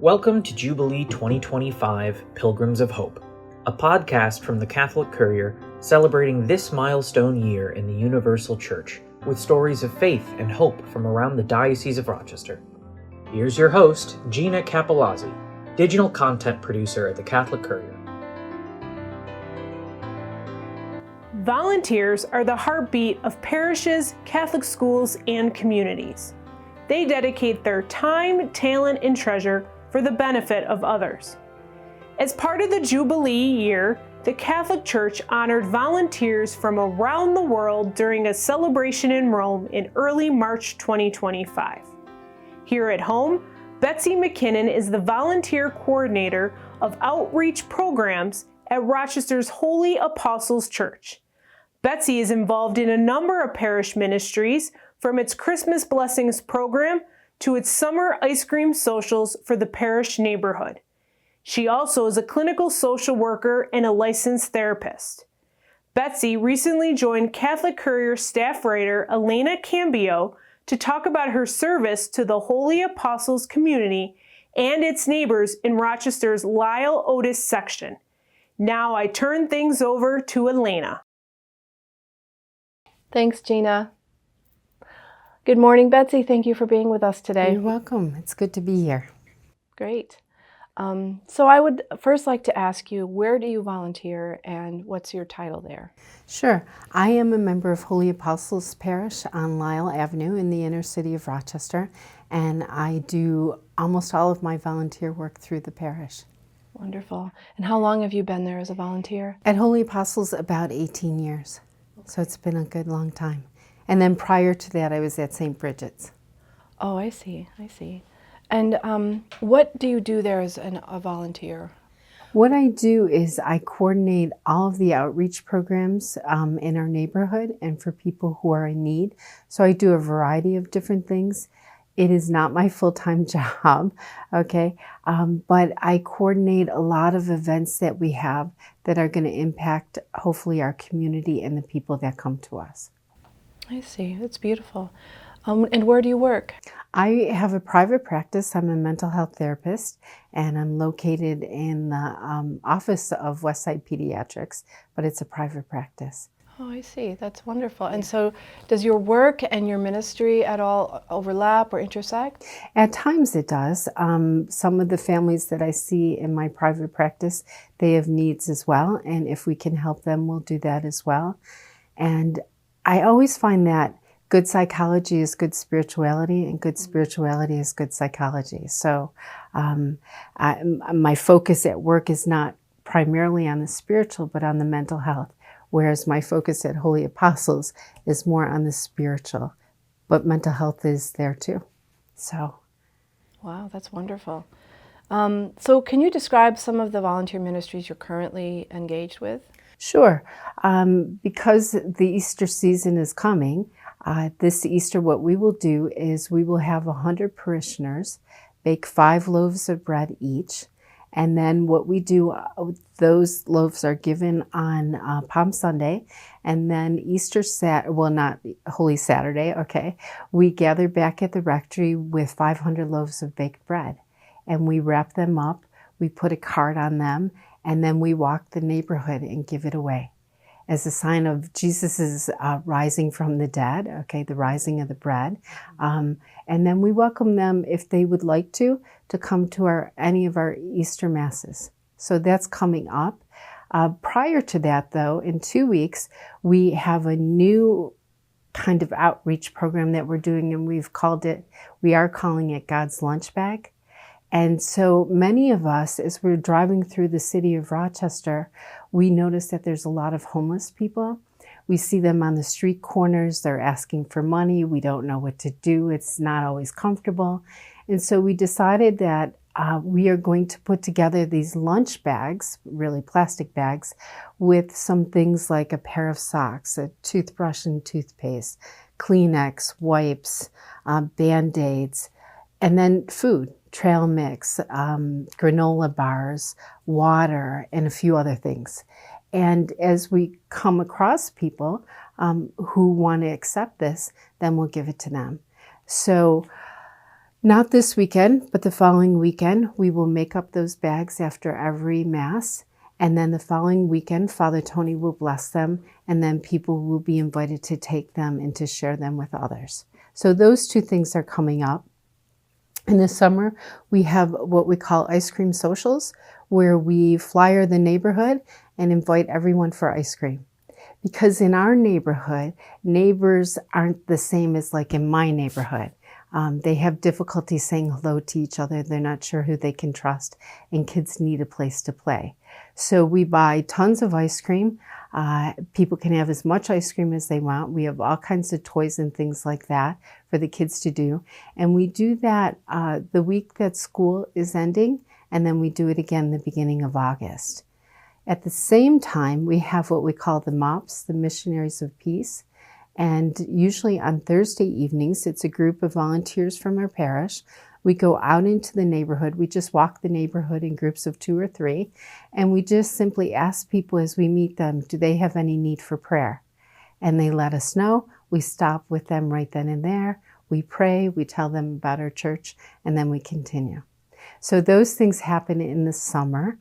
Welcome to Jubilee 2025 Pilgrims of Hope, a podcast from the Catholic Courier celebrating this milestone year in the Universal Church with stories of faith and hope from around the Diocese of Rochester. Here's your host, Gina Capellazzi, digital content producer at the Catholic Courier. Volunteers are the heartbeat of parishes, Catholic schools, and communities. They dedicate their time, talent, and treasure for the benefit of others. As part of the Jubilee Year, the Catholic Church honored volunteers from around the world during a celebration in Rome in early March 2025. Here at home, Betsy MacKinnon is the volunteer coordinator of outreach programs at Rochester's Holy Apostles Church. Betsy is involved in a number of parish ministries, from its Christmas Blessings program to its summer ice cream socials for the parish neighborhood. She also is a clinical social worker and a licensed therapist. Betsy recently joined Catholic Courier staff writer Elena Cambio to talk about her service to the Holy Apostles community and its neighbors in Rochester's Lyle Otis section. Now I turn things over to Elena. Thanks, Gina. Good morning, Betsy. Thank you for being with us today. You're welcome. It's good to be here. Great. So I would first like to ask you, where do you volunteer and what's your title there? Sure. I am a member of Holy Apostles Parish on Lyle Avenue in the inner city of Rochester, and I do almost all of my volunteer work through the parish. Wonderful. And how long have you been there as a volunteer? At Holy Apostles, about 18 years. So it's been a good long time. And then prior to that, I was at St. Bridget's. Oh, I see. And what do you do there as a volunteer? What I do is I coordinate all of the outreach programs in our neighborhood and for people who are in need. So I do a variety of different things. It is not my full-time job, okay? But I coordinate a lot of events that we have that are going to impact, hopefully, our community and the people that come to us. I see. That's beautiful. And where do you work? I have a private practice. I'm a mental health therapist, and I'm located in the office of Westside Pediatrics, but it's a private practice. Oh, I see. That's wonderful. And so does your work and your ministry at all overlap or intersect? At times it does. Some of the families that I see in my private practice, they have needs as well, and if we can help them, we'll do that as well. And I always find that good psychology is good spirituality, and good spirituality is good psychology. So my focus at work is not primarily on the spiritual, but on the mental health, whereas my focus at Holy Apostles is more on the spiritual, but mental health is there too. So, wow, that's wonderful. So can you describe some of the volunteer ministries you're currently engaged with? Sure. Because the Easter season is coming, this Easter what we will do is we will have 100 parishioners bake 5 loaves of bread each. And then what we do, those loaves are given on Palm Sunday, and then not Holy Saturday, okay, we gather back at the rectory with 500 loaves of baked bread. And we wrap them up, we put a card on them, and then we walk the neighborhood and give it away as a sign of Jesus's rising from the dead, okay, the rising of the bread. And then we welcome them, if they would like to come to any of our Easter Masses. So that's coming up. Prior to that, though, in 2 weeks, we have a new kind of outreach program that we're doing, and we are calling it God's Lunch Bag. And so many of us, as we're driving through the city of Rochester, we notice that there's a lot of homeless people. We see them on the street corners. They're asking for money. We don't know what to do. It's not always comfortable. And so we decided that we are going to put together these lunch bags, really plastic bags, with some things like a pair of socks, a toothbrush and toothpaste, Kleenex, wipes, Band-Aids, and then food. Trail mix, granola bars, water, and a few other things. And as we come across people who want to accept this, then we'll give it to them. So Not this weekend, but the following weekend, we will make up those bags after every Mass. And then the following weekend, Father Tony will bless them, and then people will be invited to take them and to share them with others. So those two things are coming up. In the summer, we have what we call ice cream socials, where we flyer the neighborhood and invite everyone for ice cream. Because in our neighborhood, neighbors aren't the same as like in my neighborhood. They have difficulty saying hello to each other. They're not sure who they can trust, and kids need a place to play. So we buy tons of ice cream. People can have as much ice cream as they want. We have all kinds of toys and things like that for the kids to do. And we do that the week that school is ending, and then we do it again the beginning of August. At the same time, we have what we call the MOPS, the Missionaries of Peace. And usually on Thursday evenings, it's a group of volunteers from our parish. We go out into the neighborhood. We just walk the neighborhood in groups of 2 or 3. And we just simply ask people as we meet them, do they have any need for prayer? And they let us know. We stop with them right then and there. We pray, we tell them about our church, and then we continue. So those things happen in the summer.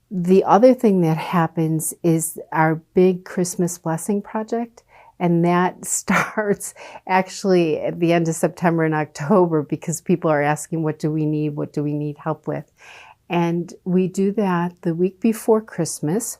The other thing that happens is our big Christmas blessing project, and that starts actually at the end of September and October because people are asking, what do we need help with? And we do that the week before Christmas.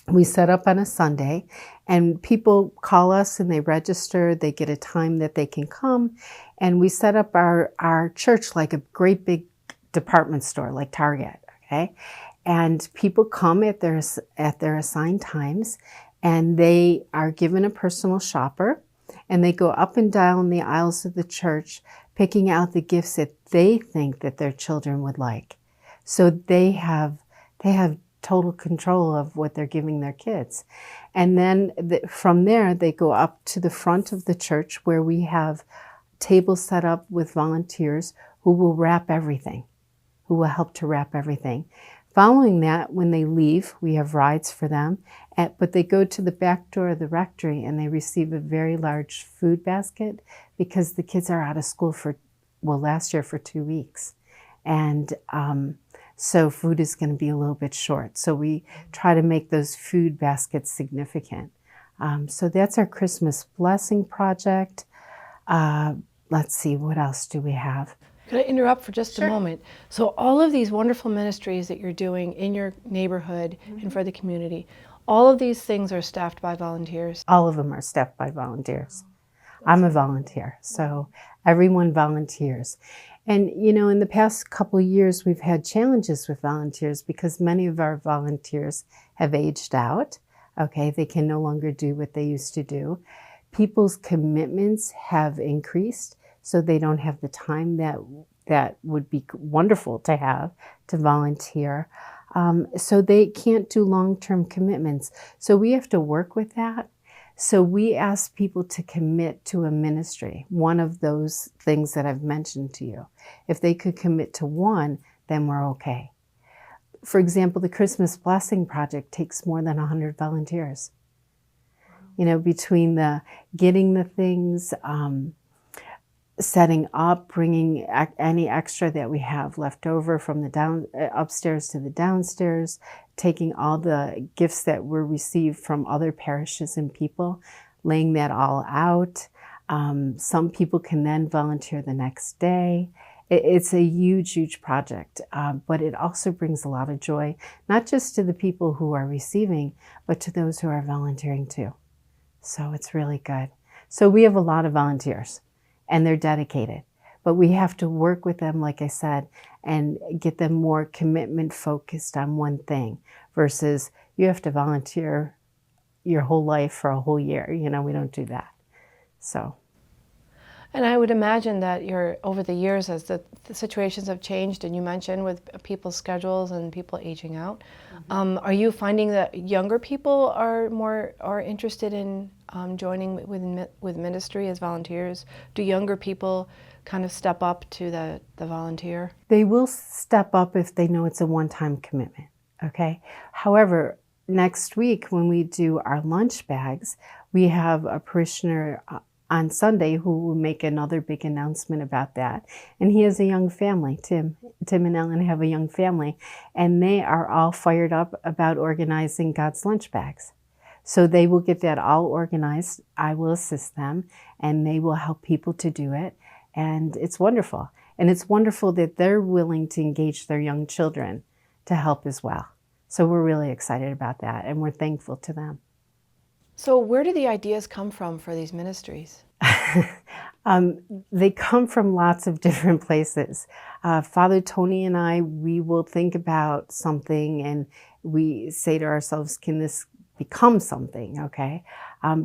We set up on a Sunday, and people call us and they register, they get a time that they can come, and we set up our church like a great big department store like Target, okay? And people come at their assigned times, and they are given a personal shopper, and they go up and down the aisles of the church, picking out the gifts that they think that their children would like. So they have total control of what they're giving their kids. And then from there, they go up to the front of the church where we have tables set up with volunteers who will wrap everything, who will help to wrap everything. Following that, when they leave, we have rides for them, but they go to the back door of the rectory and they receive a very large food basket because the kids are out of school last year for 2 weeks. And so food is going to be a little bit short. So we try to make those food baskets significant. So that's our Christmas blessing project. Let's see, what else do we have? Could I interrupt for just a moment? So all of these wonderful ministries that you're doing in your neighborhood and for the community, all of these things are staffed by volunteers? All of them are staffed by volunteers. I'm a volunteer, so everyone volunteers. And, you know, in the past couple of years, we've had challenges with volunteers because many of our volunteers have aged out. Okay, they can no longer do what they used to do. People's commitments have increased, so they don't have the time that would be wonderful to have to volunteer. So they can't do long-term commitments. So we have to work with that. So we ask people to commit to a ministry, one of those things that I've mentioned to you. If they could commit to one, then we're okay. For example, the Christmas Blessing Project takes more than 100 volunteers. You know, between the getting the things, setting up, bringing any extra that we have left over from the upstairs to the downstairs, taking all the gifts that were received from other parishes and people, laying that all out. Some people can then volunteer the next day. It's a huge, huge project, but it also brings a lot of joy, not just to the people who are receiving, but to those who are volunteering too. So it's really good. So we have a lot of volunteers, and they're dedicated. But we have to work with them, like I said, and get them more commitment focused on one thing versus you have to volunteer your whole life for a whole year. You know, we don't do that. So. And I would imagine that over the years, as the situations have changed, and you mentioned with people's schedules and people aging out, are you finding that younger people are interested in joining with ministry as volunteers? Do younger people kind of step up to the volunteer? They will step up if they know it's a one-time commitment, okay? However, next week when we do our lunch bags, we have a parishioner on Sunday who will make another big announcement about that. And he has a young family, Tim and Elena have a young family, and they are all fired up about organizing God's lunch bags. So they will get that all organized. I will assist them, and they will help people to do it. And it's wonderful. And it's wonderful that they're willing to engage their young children to help as well. So we're really excited about that, and we're thankful to them. So where do the ideas come from for these ministries? They come from lots of different places. Father Tony and I, we will think about something and we say to ourselves, can this become something, okay?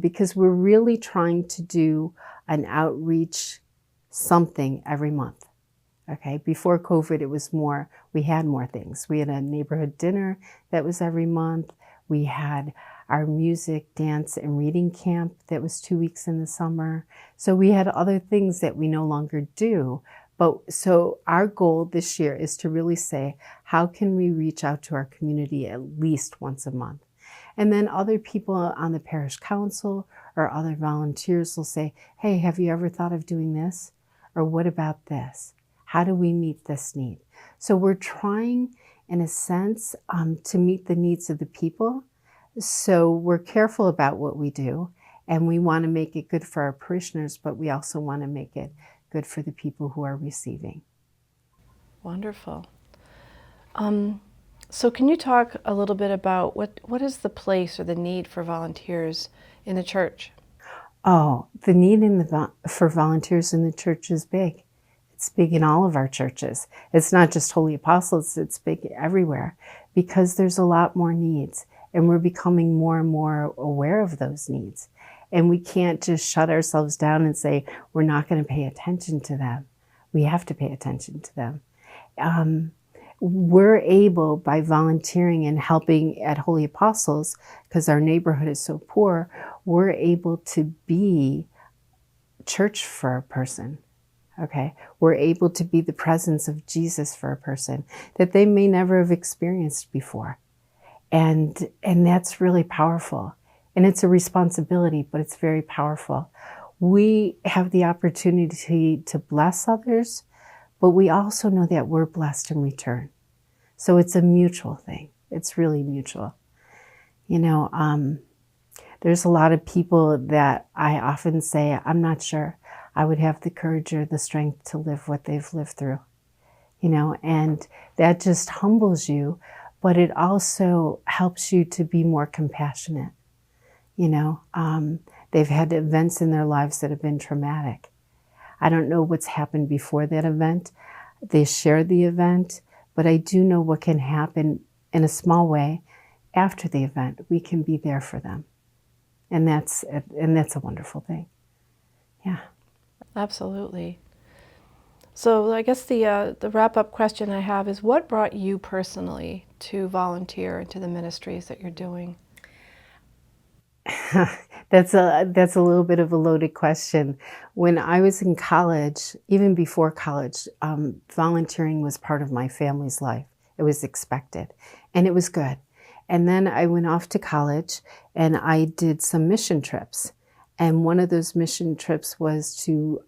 Because we're really trying to do an outreach something every month, okay? Before COVID, it was more, we had more things. We had a neighborhood dinner that was every month. We had our music, dance, and reading camp that was 2 weeks in the summer. So we had other things that we no longer do. But so our goal this year is to really say, how can we reach out to our community at least once a month? And then other people on the parish council or other volunteers will say, hey, have you ever thought of doing this? Or what about this? How do we meet this need? So we're trying, in a sense, to meet the needs of the people. So we're careful about what we do, and we want to make it good for our parishioners, but we also want to make it good for the people who are receiving. Wonderful. So can you talk a little bit about what is the place or the need for volunteers in the church? Oh, the need for volunteers in the church is big. It's big in all of our churches. It's not just Holy Apostles, it's big everywhere because there's a lot more needs. And we're becoming more and more aware of those needs. And we can't just shut ourselves down and say, we're not going to pay attention to them. We have to pay attention to them. We're able, by volunteering and helping at Holy Apostles, because our neighborhood is so poor, we're able to be church for a person. Okay? We're able to be the presence of Jesus for a person that they may never have experienced before. And that's really powerful. And it's a responsibility, but it's very powerful. We have the opportunity to bless others, but we also know that we're blessed in return. So it's a mutual thing. It's really mutual. You know, there's a lot of people that I often say, I'm not sure I would have the courage or the strength to live what they've lived through. You know, and that just humbles you. But it also helps you to be more compassionate. You know, they've had events in their lives that have been traumatic. I don't know what's happened before that event. They shared the event, but I do know what can happen in a small way after the event. We can be there for them. And that's a wonderful thing. Yeah. Absolutely. So I guess the wrap-up question I have is, what brought you personally to volunteer into the ministries that you're doing? That's a little bit of a loaded question. When I was in college, even before college, volunteering was part of my family's life. It was expected, and it was good. And then I went off to college, and I did some mission trips. And one of those mission trips was to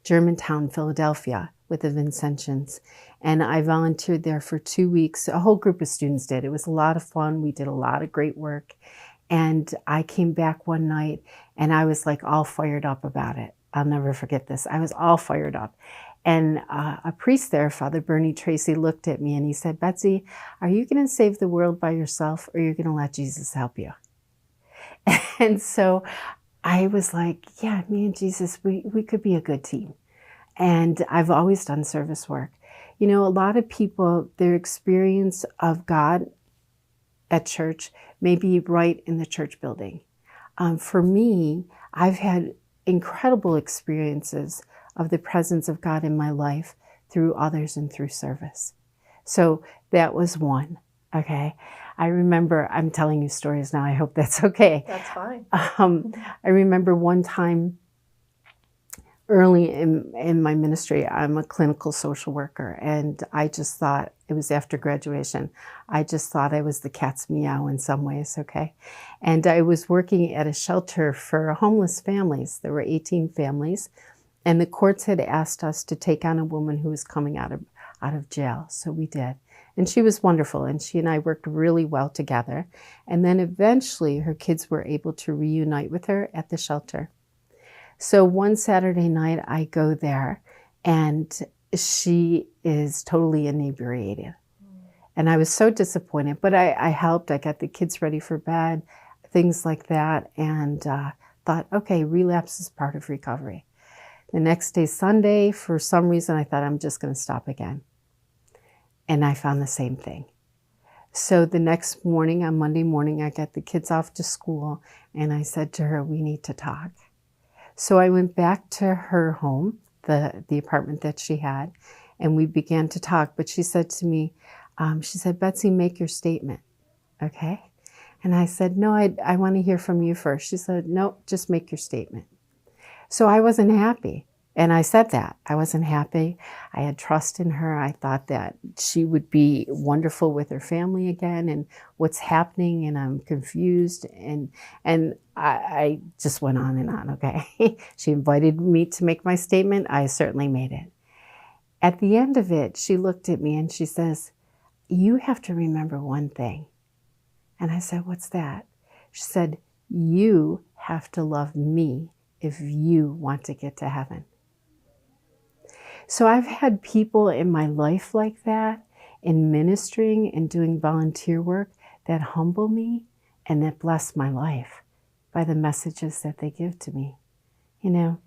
Germantown, Philadelphia, with the Vincentians. And I volunteered there for 2 weeks. A whole group of students did. It was a lot of fun. We did a lot of great work. And I came back one night and I was like all fired up about it. I'll never forget this. I was all fired up. And a priest there, Father Bernie Tracy, looked at me and he said, Betsy, are you going to save the world by yourself or are you going to let Jesus help you? And so I was like, yeah, me and Jesus, we could be a good team. And I've always done service work. You know, a lot of people, their experience of God at church may be right in the church building. For me, I've had incredible experiences of the presence of God in my life through others and through service. So that was one, okay? I remember, I'm telling you stories now, I hope that's okay. That's fine. I remember one time early in my ministry, I'm a clinical social worker, and I just thought, it was after graduation, I just thought I was the cat's meow in some ways, okay? And I was working at a shelter for homeless families. There were 18 families, and the courts had asked us to take on a woman who was coming out of jail, so we did. And she was wonderful, and she and I worked really well together. And then eventually her kids were able to reunite with her at the shelter. So one Saturday night I go there, and she is totally inebriated. And I was so disappointed, but I helped. I got the kids ready for bed, things like that, and thought, okay, relapse is part of recovery. The next day, Sunday, for some reason, I thought I'm just going to stop again. And I found the same thing. So the next morning, on Monday morning, I got the kids off to school, and I said to her, we need to talk. So I went back to her home, the apartment that she had, and we began to talk. But she said to me, she said, Betsy, make your statement, okay? And I said, no, I want to hear from you first. She said, no, just make your statement. So I wasn't happy. And I said that. I wasn't happy. I had trust in her. I thought that she would be wonderful with her family again, and what's happening, and I'm confused. And I just went on, okay? She invited me to make my statement. I certainly made it. At the end of it, she looked at me and she says, you have to remember one thing. And I said, what's that? She said, you have to love me if you want to get to heaven. So I've had people in my life like that, in ministering and doing volunteer work, that humble me and that bless my life by the messages that they give to me. You know,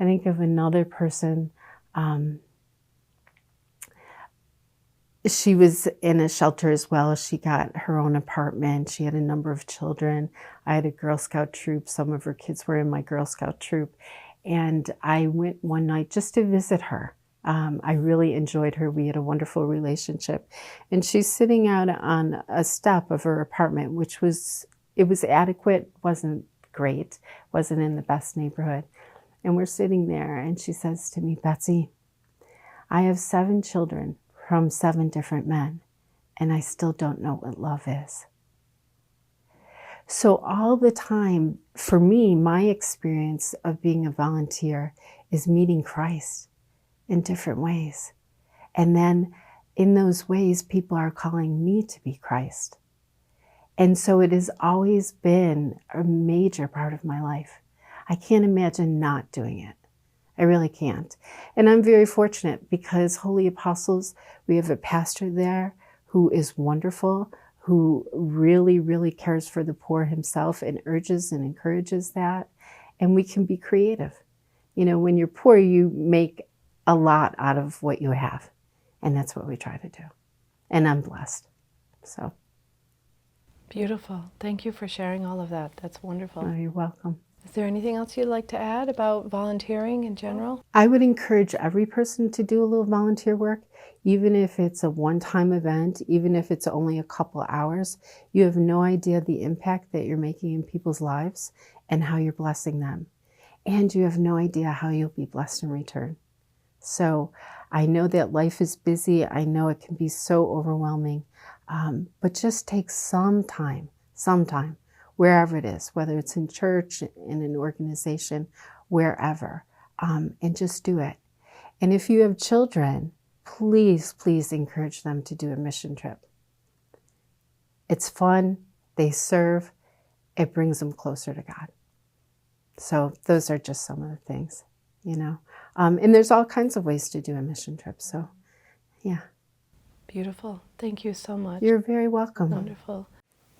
I think of another person, she was in a shelter as well. She got her own apartment. She had a number of children. I had a Girl Scout troop. Some of her kids were in my Girl Scout troop. And I went one night just to visit her. I really enjoyed her. We had a wonderful relationship. And she's sitting out on a step of her apartment, which was adequate, wasn't great, wasn't in the best neighborhood. And we're sitting there, and she says to me, Betsy, I have 7 children from 7 different men, and I still don't know what love is. So all the time, for me, my experience of being a volunteer is meeting Christ in different ways. And then in those ways, people are calling me to be Christ. And so it has always been a major part of my life. I can't imagine not doing it. I really can't. And I'm very fortunate because Holy Apostles, we have a pastor there who is wonderful, who really, really cares for the poor himself and urges and encourages that. And we can be creative. You know, when you're poor, you make a lot out of what you have. And that's what we try to do. And I'm blessed. So. Beautiful. Thank you for sharing all of that. That's wonderful. Oh, you're welcome. Is there anything else you'd like to add about volunteering in general? I would encourage every person to do a little volunteer work, even if it's a one-time event, even if it's only a couple hours. You have no idea the impact that you're making in people's lives and how you're blessing them. And you have no idea how you'll be blessed in return. So I know that life is busy. I know it can be so overwhelming, but just take some time, wherever it is, whether it's in church, in an organization, wherever, and just do it. And if you have children, please, please encourage them to do a mission trip. It's fun, they serve, it brings them closer to God. So those are just some of the things, you know. And there's all kinds of ways to do a mission trip, so yeah. Beautiful. Thank you so much. You're very welcome. Wonderful.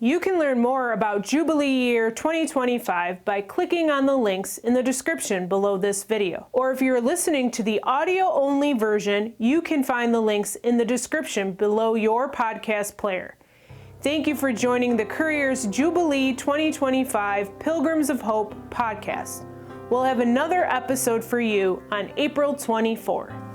You can learn more about Jubilee Year 2025 by clicking on the links in the description below this video. Or if you're listening to the audio-only version, you can find the links in the description below your podcast player. Thank you for joining the Courier's Jubilee 2025 Pilgrims of Hope podcast. We'll have another episode for you on April 24th.